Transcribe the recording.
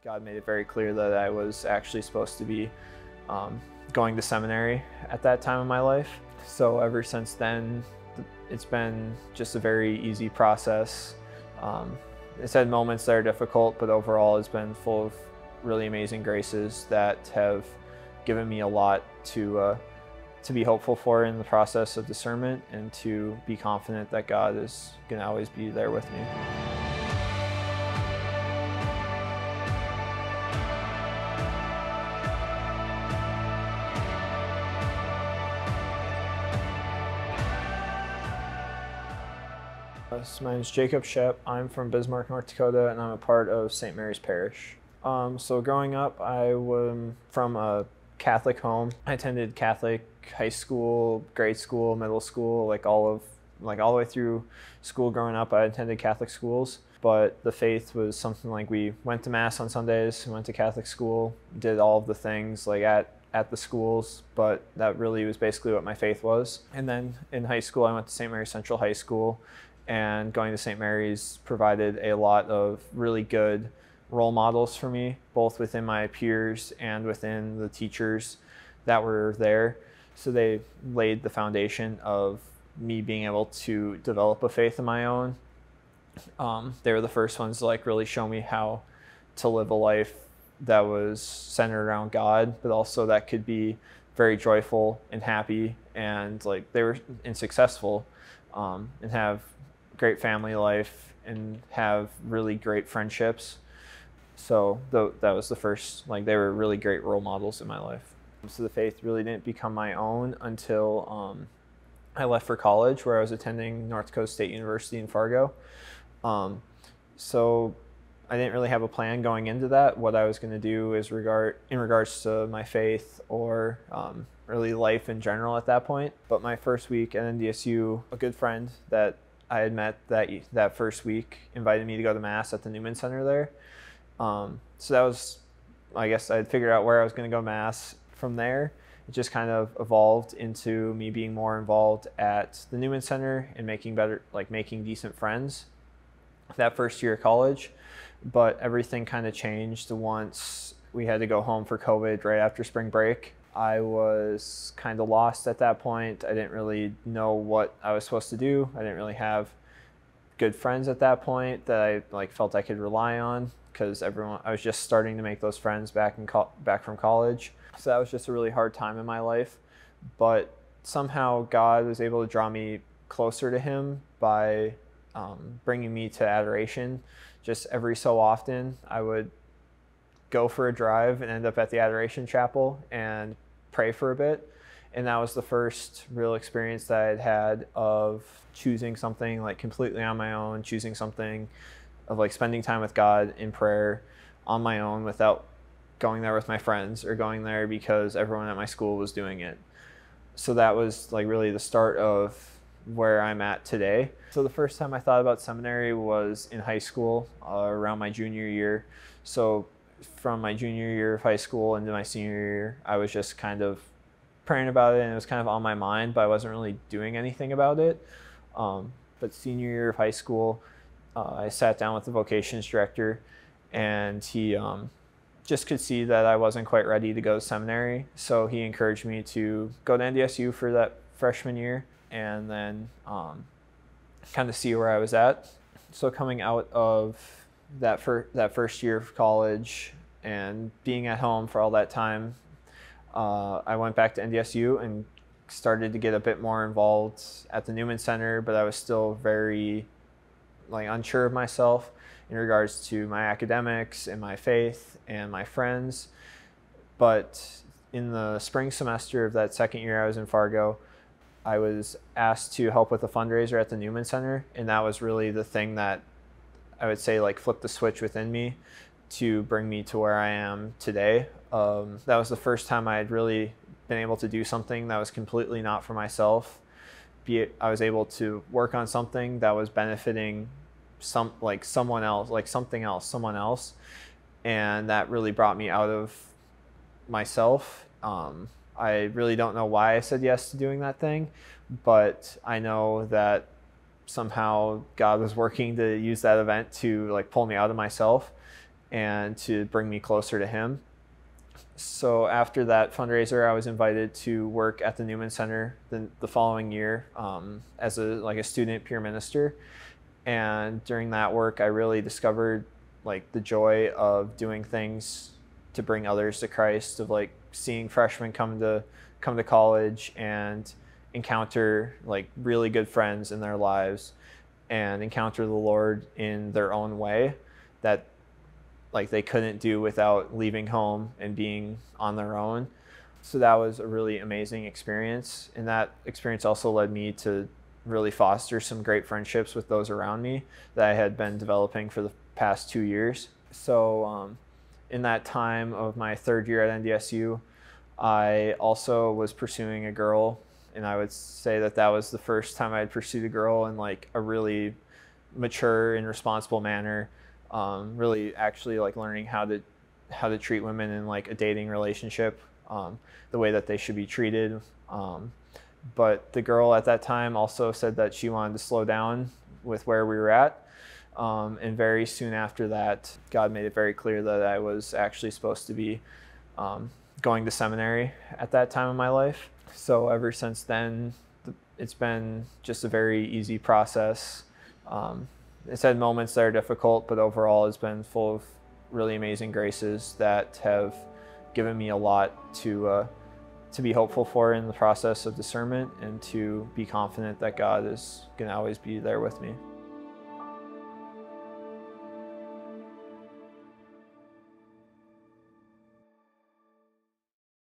God made it very clear that I was actually supposed to be going to seminary at that time of my life. So ever since then, it's been just a very easy process. It's had moments that are difficult, but overall it's been full of really amazing graces that have given me a lot to be hopeful for in the process of discernment, and to be confident that God is going to always be there with me. So my name is Jacob Schepp. I'm from Bismarck, North Dakota, and I'm a part of St. Mary's Parish. So growing up, I was from a Catholic home. I attended Catholic high school, grade school, middle school, all the way through school growing up. I attended Catholic schools, but the faith was something like we went to Mass on Sundays, we went to Catholic school, did all of the things at the schools, but that really was basically what my faith was. And then in high school, I went to St. Mary's Central High School, and going to St. Mary's provided a lot of really good role models for me, both within my peers and within the teachers that were there. So they laid the foundation of me being able to develop a faith of my own. They were the first ones to really show me how to live a life that was centered around God, but also that could be very joyful and happy, and they were successful, and have great family life and have really great friendships. So that was the first, they were really great role models in my life. So the faith really didn't become my own until I left for college, where I was attending North Dakota State University in Fargo. So I didn't really have a plan going into that, what I was going to do in regards to my faith, or really life in general at that point. But my first week at NDSU, a good friend that I had met that first week invited me to go to Mass at the Newman Center there. So that was, I guess I had figured out where I was going to go Mass. From there, it just kind of evolved into me being more involved at the Newman Center and making decent friends that first year of college. But everything kind of changed once we had to go home for COVID right after spring break. I was kind of lost at that point. I didn't really know what I was supposed to do. I didn't really have good friends at that point that I felt I could rely on, because I was just starting to make those friends back from college. So that was just a really hard time in my life. But somehow God was able to draw me closer to Him by bringing me to adoration. Just every so often, I would go for a drive and end up at the Adoration Chapel and pray for a bit. And that was the first real experience that I'd had of choosing something completely on my own, choosing something of spending time with God in prayer on my own, without going there with my friends or going there because everyone at my school was doing it. So that was really the start of where I'm at today. So the first time I thought about seminary was in high school, around my junior year. So from my junior year of high school into my senior year, I was just kind of praying about it, and it was kind of on my mind, but I wasn't really doing anything about it. But senior year of high school, I sat down with the vocations director, and he just could see that I wasn't quite ready to go to seminary. So he encouraged me to go to NDSU for that freshman year, and then kind of see where I was at. So coming out of that first year of college and being at home for all that time, I went back to NDSU and started to get a bit more involved at the Newman Center, but I was still very unsure of myself in regards to my academics and my faith and my friends. But in the spring semester of that second year I was in Fargo, I was asked to help with a fundraiser at the Newman Center, and that was really the thing that I would say flipped the switch within me to bring me to where I am today. That was the first time I had really been able to do something that was completely not for myself. I was able to work on something that was benefiting someone else, and that really brought me out of myself. I really don't know why I said yes to doing that thing, but I know that somehow God was working to use that event to pull me out of myself and to bring me closer to Him. So after that fundraiser, I was invited to work at the Newman Center the following year as a student peer minister. And during that work, I really discovered the joy of doing things to bring others to Christ, of seeing freshmen come to college and encounter really good friends in their lives and encounter the Lord in their own way that they couldn't do without leaving home and being on their own. So that was a really amazing experience. And that experience also led me to really foster some great friendships with those around me that I had been developing for the past 2 years. So in that time of my third year at NDSU, I also was pursuing a girl, and I would say that was the first time I had pursued a girl in a really mature and responsible manner. Really actually learning how to treat women in a dating relationship, the way that they should be treated. But the girl at that time also said that she wanted to slow down with where we were at. And very soon after that, God made it very clear that I was actually supposed to be going to seminary at that time of my life. So ever since then, it's been just a very easy process. It's had moments that are difficult, but overall it's been full of really amazing graces that have given me a lot to be hopeful for in the process of discernment, and to be confident that God is going to always be there with me.